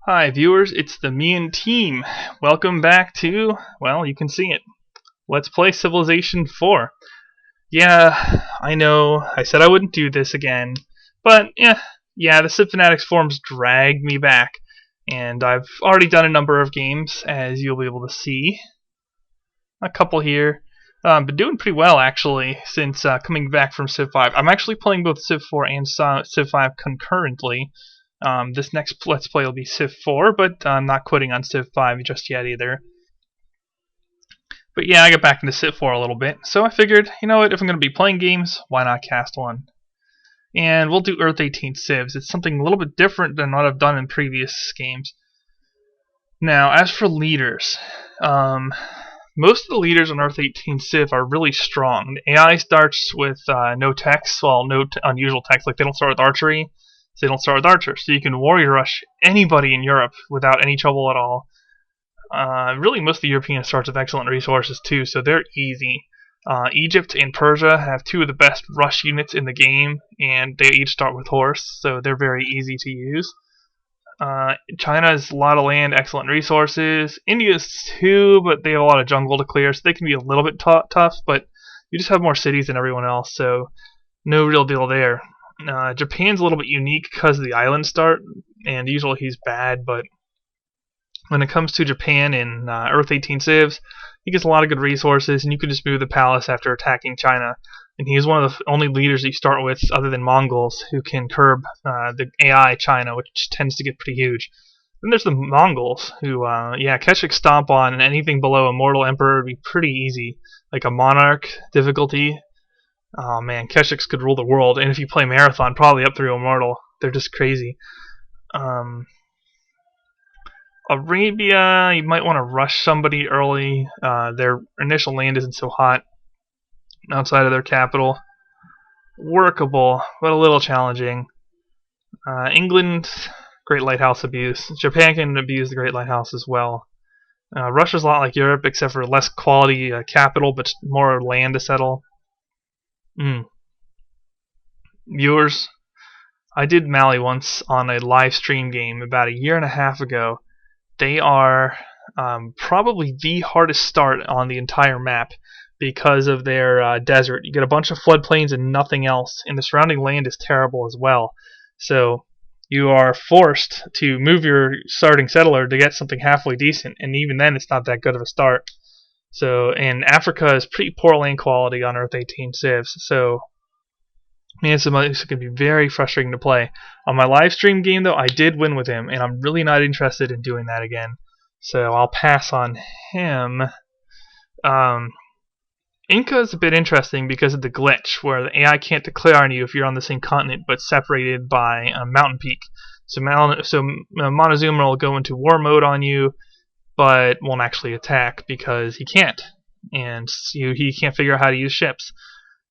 Hi viewers, it's the me and team. Welcome back to, well, you can see it. Let's play Civilization 4. Yeah, I know, I said I wouldn't do this again, but yeah, the Civ Fanatics forums dragged me back, and I've already done a number of games, as you'll be able to see. A couple here. Been doing pretty well, actually, since coming back from Civ 5. I'm actually playing both Civ 4 and Civ 5 concurrently. This next Let's Play will be Civ 4, but I'm not quitting on Civ 5 just yet either. But yeah, I got back into Civ 4 a little bit, so I figured, you know what, if I'm going to be playing games, why not cast one? And we'll do Earth18Civs. It's something a little bit different than what I've done in previous games. Now, as for leaders, most of the leaders on Earth18Civ are really strong. The AI starts with no text, well, no unusual text, like they don't start with archery. They don't start with archers, so you can warrior rush anybody in Europe without any trouble at all. Really, most of the Europeans start with excellent resources too, so they're easy. Egypt and Persia have two of the best rush units in the game, and they each start with horse, so they're very easy to use. China has a lot of land, excellent resources. India's too, but they have a lot of jungle to clear, so they can be a little bit tough, but you just have more cities than everyone else, so no real deal there. Japan's a little bit unique because of the island start, and usually he's bad, but when it comes to Japan in Earth18Civs, he gets a lot of good resources, and you can just move the palace after attacking China. And he's one of the only leaders that you start with, other than Mongols, who can curb the AI China, which tends to get pretty huge. Then there's the Mongols, who, Keshik stomp on, and anything below a mortal emperor would be pretty easy, like a monarch difficulty. Oh man, Keshiks could rule the world, and if you play Marathon, probably up through Immortal. They're just crazy. Arabia, you might want to rush somebody early. Their initial land isn't so hot outside of their capital. Workable, but a little challenging. England, Great Lighthouse abuse. Japan can abuse the Great Lighthouse as well. Russia's a lot like Europe, except for less quality capital, but more land to settle. Viewers, I did Mali once on a live stream game about a year and a half ago. They are probably the hardest start on the entire map because of their desert. You get a bunch of floodplains and nothing else, and the surrounding land is terrible as well. So you are forced to move your starting settler to get something halfway decent, and even then it's not that good of a start. So, and Africa is pretty poor land quality on Earth18Civs, so man, it's going to be very frustrating to play. On my live stream game, though, I did win with him, and I'm really not interested in doing that again. So I'll pass on him. Inca is a bit interesting because of the glitch, where the AI can't declare on you if you're on the same continent, but separated by a mountain peak. So Montezuma will go into war mode on you, but won't actually attack because he can't, and he can't figure out how to use ships.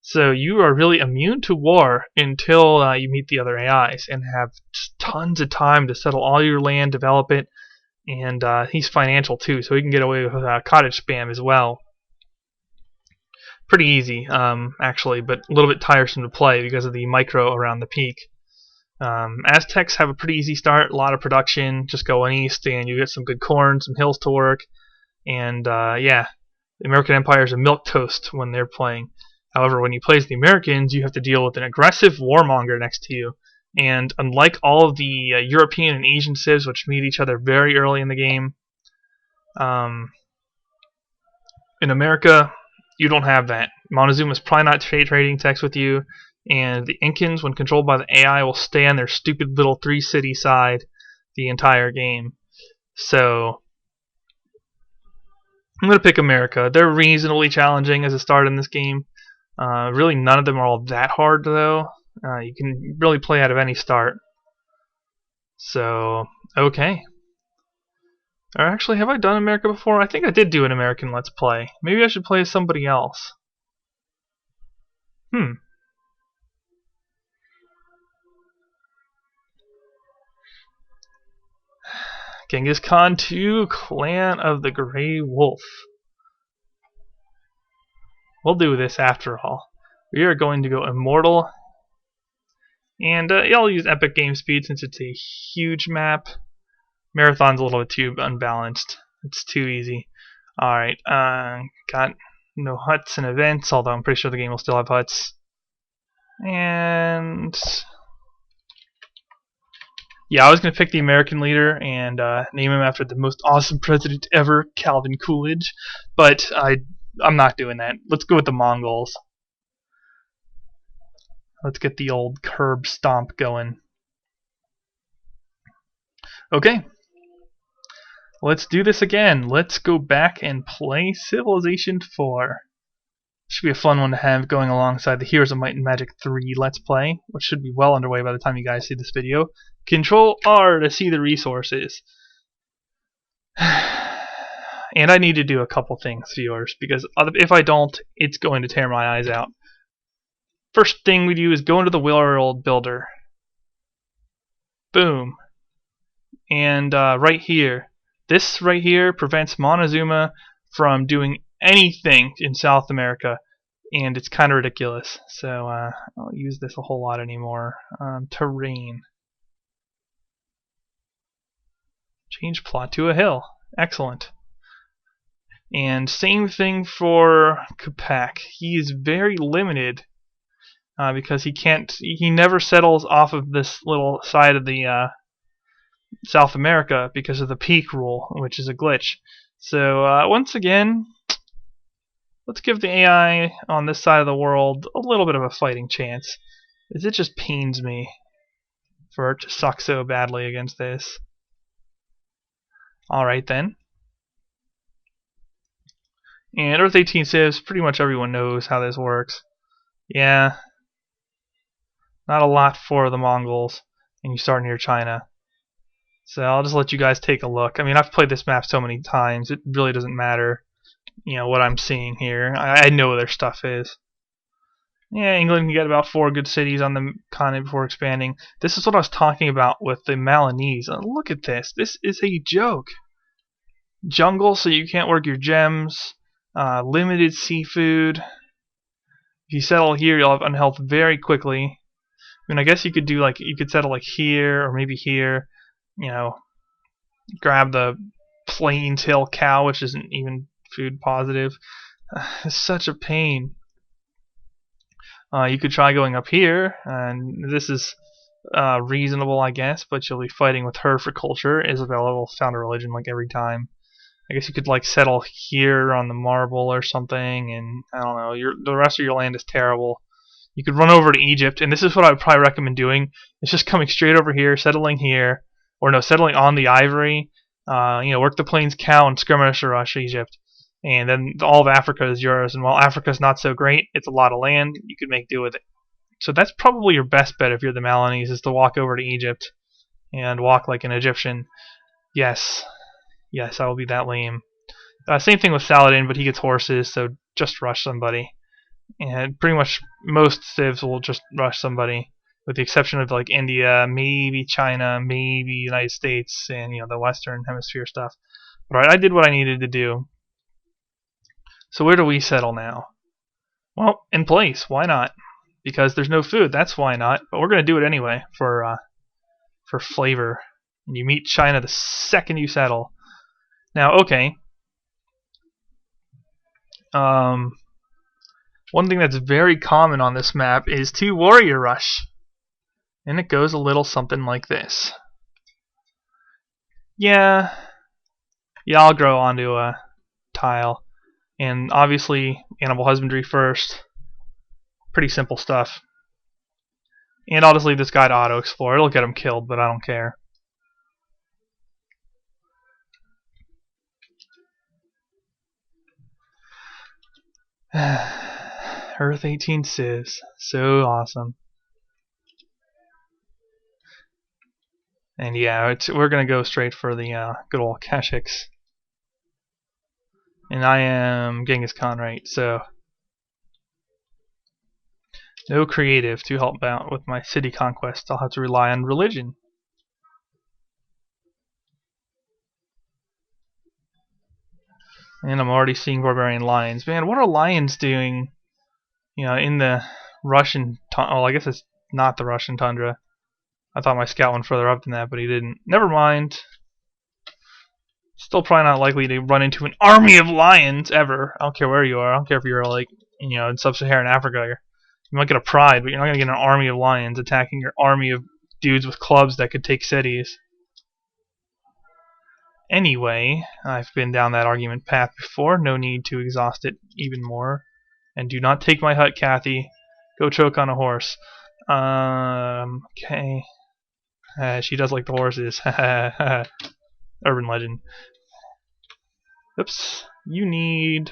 So you are really immune to war until you meet the other AIs and have tons of time to settle all your land, develop it, and he's financial too, so he can get away with cottage spam as well. Pretty easy, actually, but a little bit tiresome to play because of the micro around the peak. Aztecs have a pretty easy start, a lot of production, just going east and you get some good corn, some hills to work, and the American Empire is a milquetoast when they're playing. However, when you play as the Americans, you have to deal with an aggressive warmonger next to you. And unlike all of the European and Asian civs, which meet each other very early in the game, in America, you don't have that. Montezuma's probably not trading text with you, and the Incans, when controlled by the AI, will stay on their stupid little 3-city side the entire game. So I'm going to pick America. They're reasonably challenging as a start in this game. Really, none of them are all that hard, though. You can really play out of any start. So, okay. Or actually, have I done America before? I think I did do an American Let's Play. Maybe I should play as somebody else. Genghis Khan 2, Clan of the Grey Wolf. We'll do this after all. We are going to go Immortal. And I'll use Epic Game Speed since it's a huge map. Marathon's a little bit too unbalanced. It's too easy. Alright, got no huts and events, although I'm pretty sure the game will still have huts. And yeah, I was going to pick the American leader and name him after the most awesome president ever, Calvin Coolidge, but I'm not doing that. Let's go with the Mongols. Let's get the old curb stomp going. Okay. Let's do this again. Let's go back and play Civilization 4. Should be a fun one to have going alongside the Heroes of Might and Magic 3 Let's Play, which should be well underway by the time you guys see this video. Control R to see the resources. And I need to do a couple things, viewers, because if I don't, it's going to tear my eyes out. First thing we do is go into the World Builder. Boom. And right here, this right here prevents Montezuma from doing anything in South America, and it's kind of ridiculous. So I don't use this a whole lot anymore. Terrain. Change plot to a hill. Excellent. And same thing for Capac. He is very limited because he never settles off of this little side of the South America because of the peak rule, which is a glitch. So once again, let's give the AI on this side of the world a little bit of a fighting chance, as it just pains me for it to suck so badly against this. Alright then. And Earth18Civ, pretty much everyone knows how this works. Yeah, not a lot for the Mongols, and you start near China. So I'll just let you guys take a look. I mean, I've played this map so many times, it really doesn't matter, you know, what I'm seeing here. I know their stuff is. Yeah, England can get about 4 good cities on the continent before expanding. This is what I was talking about with the Malinese. Look at this. This is a joke. Jungle, so you can't work your gems. Limited seafood. If you settle here, you'll have unhealth very quickly. I mean, I guess you could do you could settle like here or maybe here. You know, grab the plains hill cow, which isn't even food positive. It's such a pain. You could try going up here, and this is reasonable, I guess, but you'll be fighting with her for culture. Isabella will found a religion like every time. I guess you could settle here on the marble or something, and I don't know. The rest of your land is terrible. You could run over to Egypt, and this is what I would probably recommend doing. It's just coming straight over here, settling here, or no, settling on the ivory. You know, work the plains cow and skirmish rush Egypt, and then all of Africa is yours. And while Africa's not so great, it's a lot of land. You could make do with it. So that's probably your best bet if you're the Malinese, is to walk over to Egypt and walk like an Egyptian. Yes. Yes, I will be that lame. Same thing with Saladin, but he gets horses, so just rush somebody. And pretty much most civs will just rush somebody, with the exception of India, maybe China, maybe United States, and the Western Hemisphere stuff. But alright, I did what I needed to do. So where do we settle now? Well, in place. Why not? Because there's no food. That's why not. But we're going to do it anyway for flavor. And you meet China the second you settle. Now, okay. One thing that's very common on this map is to warrior rush. And it goes a little something like this. Yeah, I'll grow onto a tile. And obviously, animal husbandry first. Pretty simple stuff. And I'll just leave this guy to auto-explore. It'll get him killed, but I don't care. Earth18Civ, so awesome. And yeah, we're gonna go straight for the good old Kashyyyks. And I am Genghis Khan, right? So no creative to help out with my city conquest. I'll have to rely on religion. And I'm already seeing barbarian lions. Man, what are lions doing? In the Russian tundra. Well, I guess it's not the Russian tundra. I thought my scout went further up than that, but he didn't. Never mind. Still probably not likely to run into an army of lions ever. I don't care where you are. I don't care if you're like, in sub-Saharan Africa. You might get a pride, but you're not gonna get an army of lions attacking your army of dudes with clubs that could take cities. Anyway, I've been down that argument path before. No need to exhaust it even more. And do not take my hut, Kathy. Go choke on a horse. Okay. She does like the horses. Urban legend. Oops. You need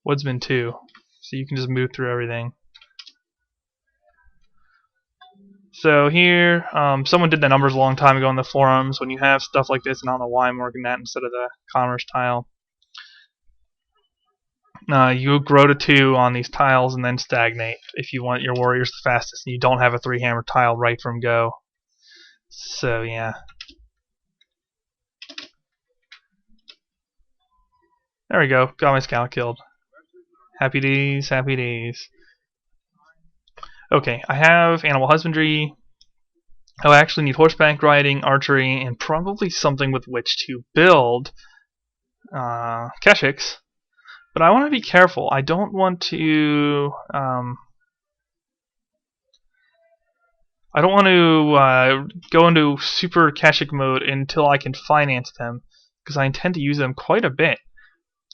Woodsman 2. So you can just move through everything. So here, someone did the numbers a long time ago in the forums. When you have stuff like this, and I don't know why I'm working that instead of the commerce tile. You grow to 2 on these tiles and then stagnate if you want your warriors the fastest and you don't have a 3-hammer tile right from go. So yeah. There we go. Got my scout killed. Happy days, happy days. Okay, I have animal husbandry. Oh, I actually need horseback riding, archery, and probably something with which to build Keshiks. But I want to be careful. I don't want to. I don't want to go into super Keshik mode until I can finance them, because I intend to use them quite a bit,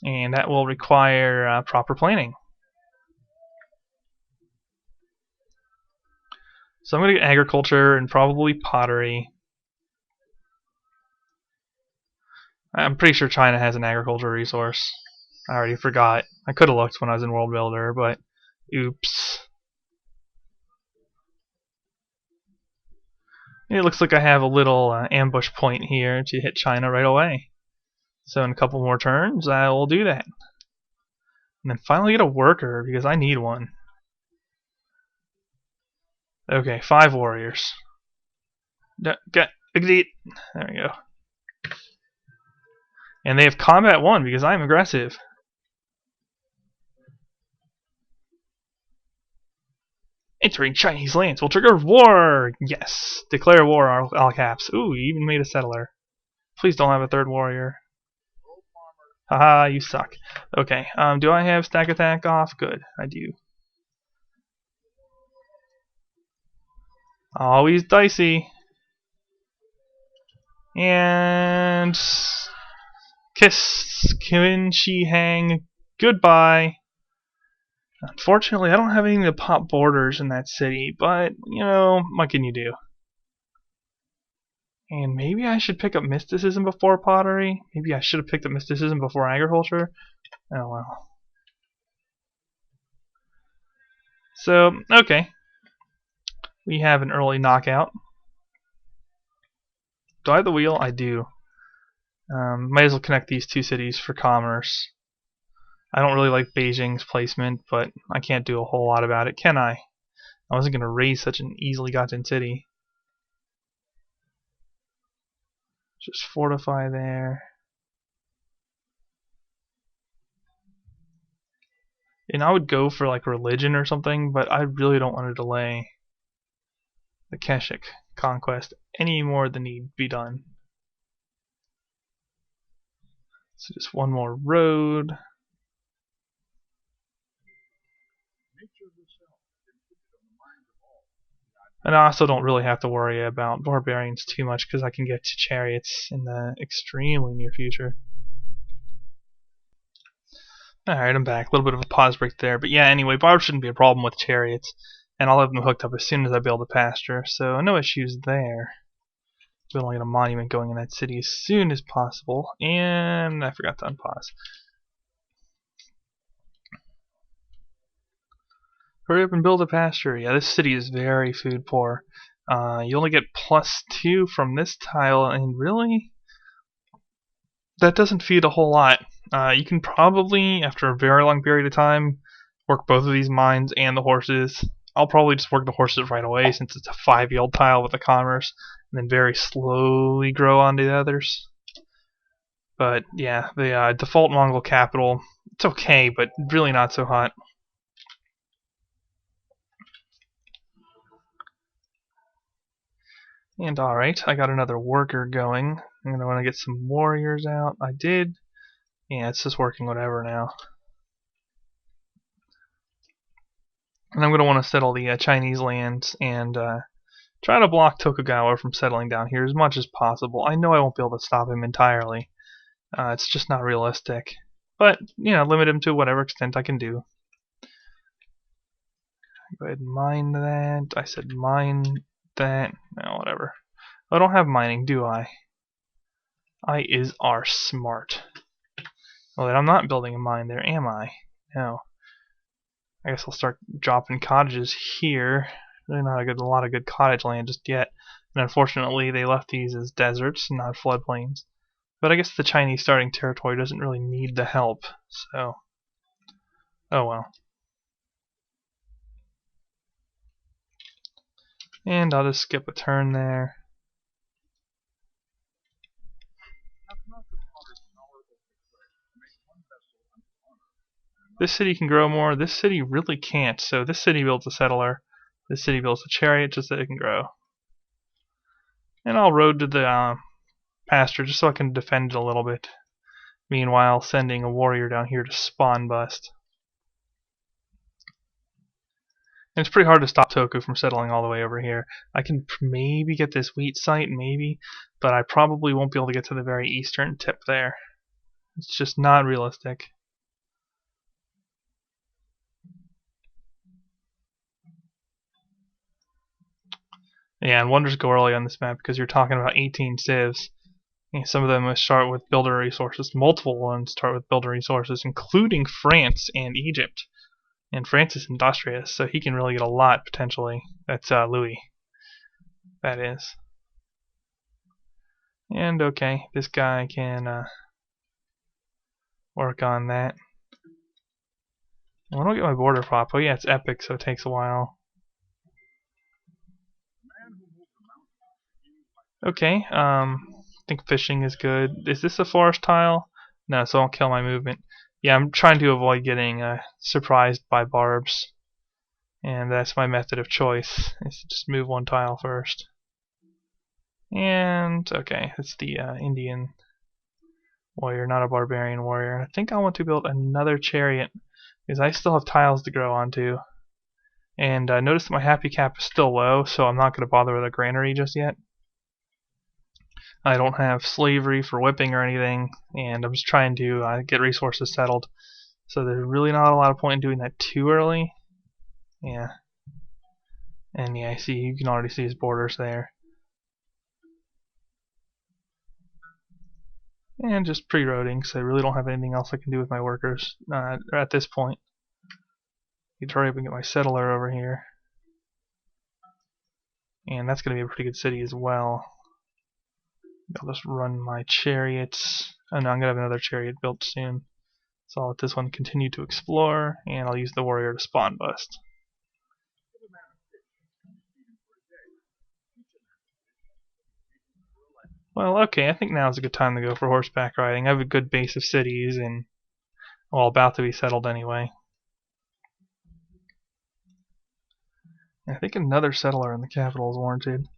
and that will require proper planning. So I'm going to get agriculture and probably pottery. I'm pretty sure China has an agriculture resource. I already forgot. I could have looked when I was in World Builder, but oops. It looks like I have a little ambush point here to hit China right away. So in a couple more turns, I will do that. And then finally get a worker, because I need one. Okay, 5 warriors. There we go. And they have combat 1, because I'm aggressive. Entering Chinese lands will trigger war! Yes! Declare war, all caps. Ooh, you even made a settler. Please don't have a 3rd warrior. Haha, you suck. Okay, do I have stack attack off? Good, I do. Always dicey. And kiss Qin Shi Hang goodbye. Unfortunately, I don't have anything to pop borders in that city, but, what can you do? And maybe I should pick up mysticism before pottery? Maybe I should have picked up mysticism before agriculture? Oh well. So, okay. We have an early knockout. Do I have the wheel? I do. Might as well connect these 2 cities for commerce. I don't really like Beijing's placement, but I can't do a whole lot about it, can I? I wasn't going to raise such an easily gotten city. Just fortify there. And I would go for like religion or something, but I really don't want to delay the Keshik conquest any more than need be done. So just one more road. And I also don't really have to worry about barbarians too much because I can get to chariots in the extremely near future. Alright, I'm back. A little bit of a pause break there. But yeah, anyway, barbs shouldn't be a problem with chariots. And I'll have them hooked up as soon as I build a pasture. So no issues there. We'll get a monument going in that city as soon as possible. And I forgot to unpause. Hurry up and build a pasture. Yeah, this city is very food poor. You only get +2 from this tile, and really, that doesn't feed a whole lot. You can probably, after a very long period of time, work both of these mines and the horses. I'll probably just work the horses right away since it's a 5-yield tile with the commerce, and then very slowly grow onto the others. But yeah, the default Mongol capital, it's okay, but really not so hot. And alright, I got another worker going. I'm gonna want to get some warriors out. I did. Yeah, it's just working whatever now. And I'm gonna want to settle the Chinese lands and try to block Tokugawa from settling down here as much as possible. I know I won't be able to stop him entirely. It's just not realistic. But, you know, limit him to whatever extent I can do. Go ahead and mine that. I said mine that. No, whatever. I don't have mining, do I? I are smart. Well, then I'm not building a mine there, am I? No. I guess I'll start dropping cottages here. Really not a lot of good cottage land just yet. And unfortunately, they left these as deserts, not floodplains. But I guess the Chinese starting territory doesn't really need the help, so... Oh well. And I'll just skip a turn there. This city can grow more. This city really can't. So this city builds a settler. This city builds a chariot just so it can grow. And I'll road to the pasture just so I can defend it a little bit. Meanwhile, sending a warrior down here to spawn bust. And it's pretty hard to stop Toku from settling all the way over here. I can maybe get this wheat site, maybe, but I probably won't be able to get to the very eastern tip there. It's just not realistic. Yeah, and wonders go early on this map because you're talking about 18 civs. And some of them start with builder resources. Multiple ones start with builder resources, including France and Egypt. And France is industrious, so he can really get a lot potentially. That's Louis. That is. And okay, this guy can work on that. When do I get my border prop? Oh yeah, it's epic, so it takes a while. Okay, I think fishing is good. Is this a forest tile? No, so I won't kill my movement. Yeah, I'm trying to avoid getting surprised by barbs. And that's my method of choice, is to just move one tile first. And, okay, it's the Indian warrior, not a barbarian warrior. And I think I want to build another chariot, because I still have tiles to grow onto. And notice that my happy cap is still low, so I'm not going to bother with a granary just yet. I don't have slavery for whipping or anything, and I'm just trying to get resources settled. So there's really not a lot of point in doing that too early. Yeah. And yeah, I see, you can already see his borders there. And just pre-roading, because I really don't have anything else I can do with my workers at this point. I need to hurry up and get my settler over here. And that's going to be a pretty good city as well. I'll just run my chariots. Oh no, I'm going to have another chariot built soon. So I'll let this one continue to explore, and I'll use the warrior to spawn bust. Well, okay, I think now's a good time to go for horseback riding. I have a good base of cities, and well, about to be settled anyway. I think another settler in the capital is warranted.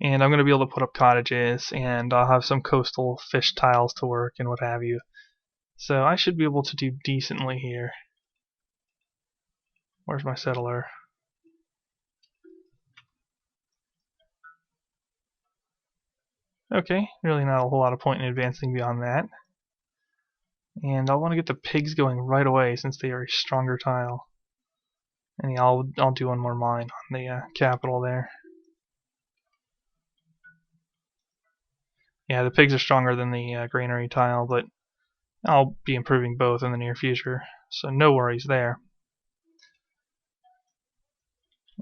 And I'm going to be able to put up cottages, and I'll have some coastal fish tiles to work and what have you. So I should be able to do decently here. Where's my settler? Okay, really not a whole lot of point in advancing beyond that. And I want to get the pigs going right away since they are a stronger tile. And yeah, I'll do one more mine on the capital there. Yeah, the pigs are stronger than the granary tile, but I'll be improving both in the near future, so no worries there.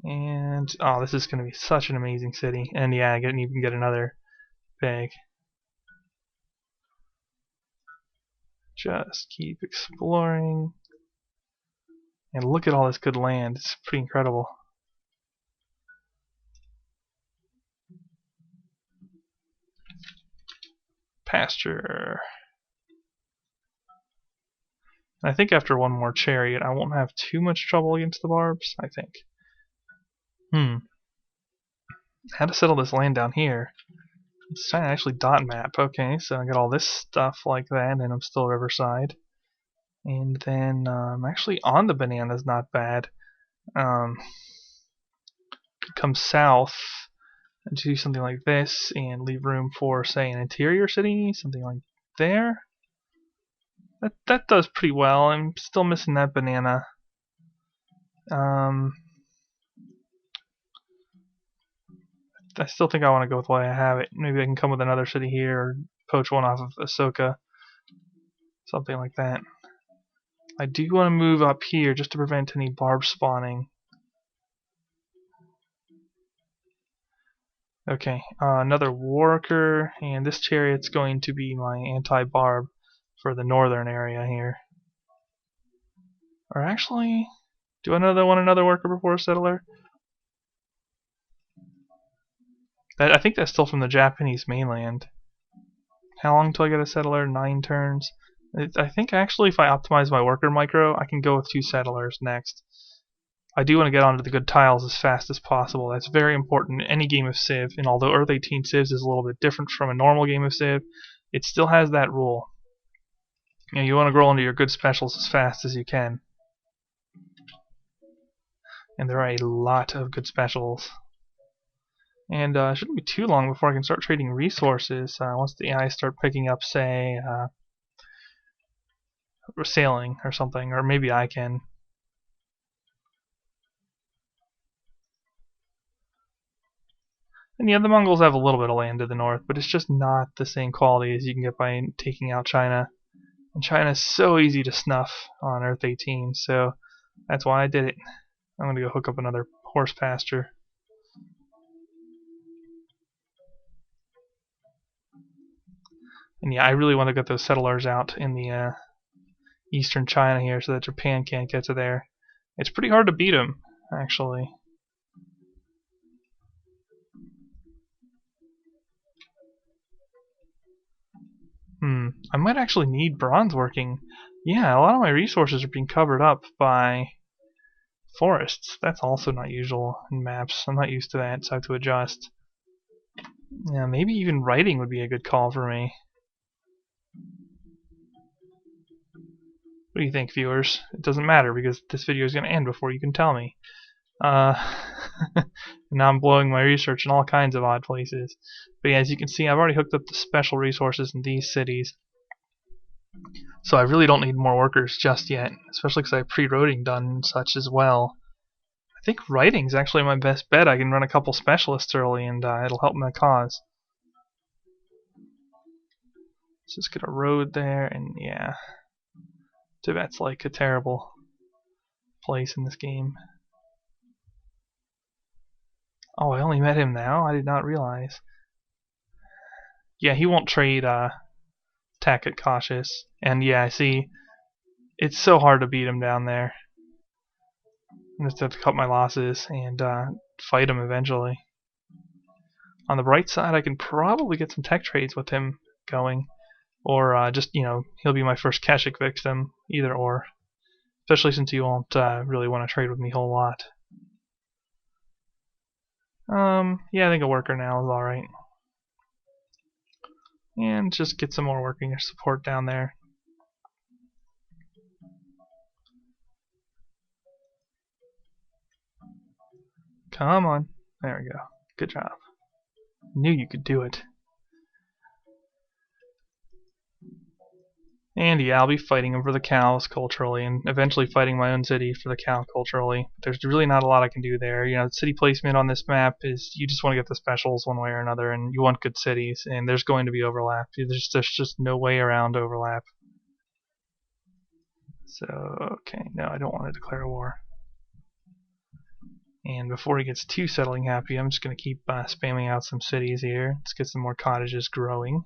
And oh, this is going to be such an amazing city. And yeah, I can even get another pig. Just keep exploring. And look at all this good land. It's pretty incredible. Pasture. I think after one more chariot, I won't have too much trouble against the barbs, I think. How to settle this land down here? It's trying to actually dot map. Okay, so I got all this stuff like that, and I'm still riverside. And then actually on the banana's not bad. Come south and do something like this and leave room for, say, an interior city, something like there. That does pretty well. I'm still missing that banana. I still think I want to go with the way I have it. Maybe I can come with another city here or poach one off of Ahsoka. Something like that. I do want to move up here just to prevent any barb spawning. Okay, another worker, and this chariot's going to be my anti-barb for the northern area here. Or actually, do I want another worker before a settler? I think that's still from the Japanese mainland. How long till I get a settler? 9 turns. I think actually if I optimize my worker micro, I can go with 2 settlers next. I do want to get onto the good tiles as fast as possible. That's very important in any game of Civ, and although Earth18Civs is a little bit different from a normal game of Civ, it still has that rule. You want to grow into your good specials as fast as you can. And there are a lot of good specials. And it shouldn't be too long before I can start trading resources once the AI start picking up, say, sailing or something, or maybe I can. And yeah, the Mongols have a little bit of land to the north, but it's just not the same quality as you can get by taking out China. And China is so easy to snuff on Earth 18, so that's why I did it. I'm going to go hook up another horse pasture. And yeah, I really want to get those settlers out in the eastern China here so that Japan can't get to there. It's pretty hard to beat them, actually. I might actually need bronze working. Yeah, a lot of my resources are being covered up by forests. That's also not usual in maps. I'm not used to that, so I have to adjust. Yeah, maybe even writing would be a good call for me. What do you think, viewers? It doesn't matter because this video is going to end before you can tell me. Now I'm blowing my research in all kinds of odd places. But yeah, as you can see, I've already hooked up the special resources in these cities. So I really don't need more workers just yet, especially because I have pre-roading done and such as well. I think writing's actually my best bet. I can run a couple specialists early and it'll help my cause. Let's just get a road there, and yeah. Tibet's like a terrible place in this game. Oh, I only met him now? I did not realize. Yeah, he won't trade Tacket Cautious. And yeah, I see. It's so hard to beat him down there. I just have to cut my losses and fight him eventually. On the bright side, I can probably get some tech trades with him going. Or just, he'll be my first Kashik victim. Either or. Especially since you won't really want to trade with me a whole lot. Yeah, I think a worker now is alright. And just get some more working support down there. Come on. There we go. Good job. Knew you could do it. And yeah, I'll be fighting him for the cows culturally, and eventually fighting my own city for the cow culturally. There's really not a lot I can do there. City placement on this map is you just want to get the specials one way or another, and you want good cities, and there's going to be overlap. There's just no way around overlap. So, okay, no, I don't want to declare war. And before he gets too settling happy, I'm just going to keep spamming out some cities here. Let's get some more cottages growing.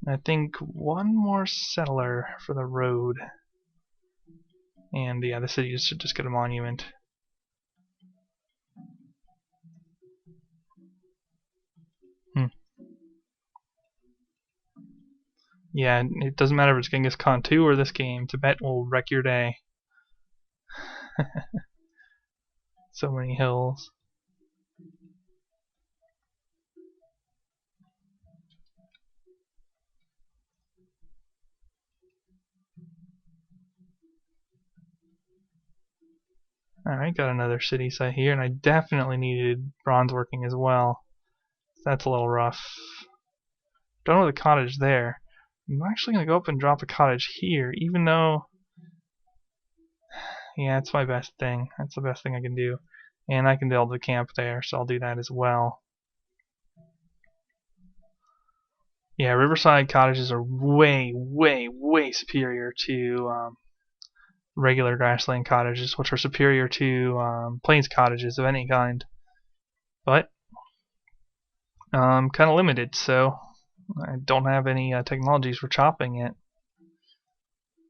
I think one more settler for the road. And yeah, the city should just get a monument. Yeah, it doesn't matter if it's Genghis Khan 2 or this game. Tibet will wreck your day. So many hills. Alright, got another city site here, and I definitely needed bronze working as well. That's a little rough. Done with a cottage there. I'm actually going to go up and drop a cottage here, even though... Yeah, it's my best thing. That's the best thing I can do. And I can build a camp there, so I'll do that as well. Yeah, riverside cottages are way, way, way superior to regular grassland cottages, which are superior to plains cottages of any kind. But I'm kind of limited, so I don't have any technologies for chopping it.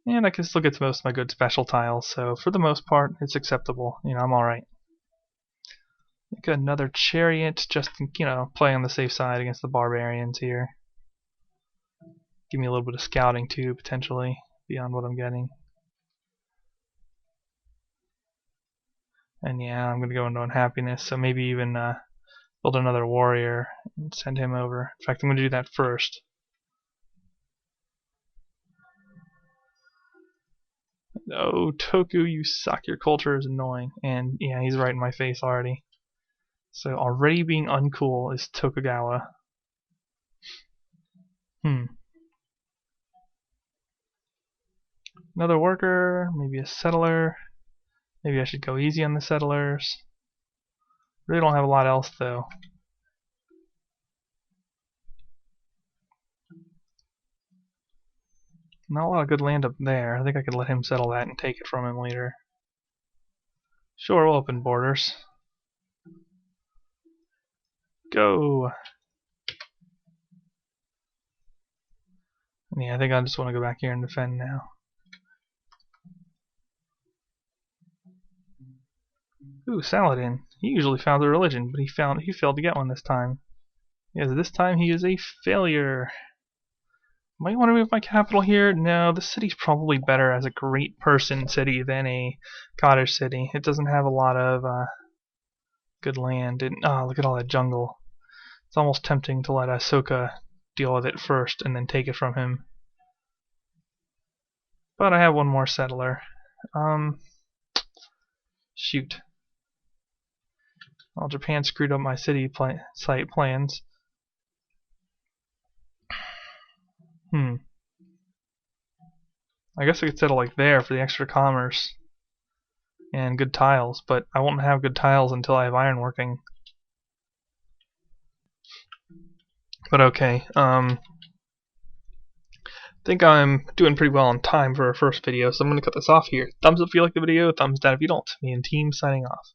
And I can still get most of my good special tiles, so for the most part, it's acceptable. You know, I'm alright. Got another chariot, just, you know, play on the safe side against the barbarians here. Give me a little bit of scouting too, potentially, beyond what I'm getting. And yeah, I'm going to go into unhappiness, so maybe even build another warrior and send him over. In fact, I'm going to do that first. Oh, Toku, you suck. Your culture is annoying. And yeah, he's right in my face already. So already being uncool is Tokugawa. Another worker, maybe a settler. Maybe I should go easy on the settlers. Really don't have a lot else though. Not a lot of good land up there. I think I could let him settle that and take it from him later. Sure, we'll open borders. Go! Yeah, I think I just want to go back here and defend now. Ooh, Saladin. He usually found a religion, but he failed to get one this time. Because this time he is a failure. Might want to move my capital here. No, the city's probably better as a great person city than a cottage city. It doesn't have a lot of good land. Oh, look at all that jungle. It's almost tempting to let Ahsoka deal with it first and then take it from him. But I have one more settler. Shoot. Well, Japan screwed up my city site plans. I guess I could settle like there for the extra commerce and good tiles, but I won't have good tiles until I have iron working. But okay, I think I'm doing pretty well on time for our first video, so I'm going to cut this off here. Thumbs up if you like the video, thumbs down if you don't. Me and team signing off.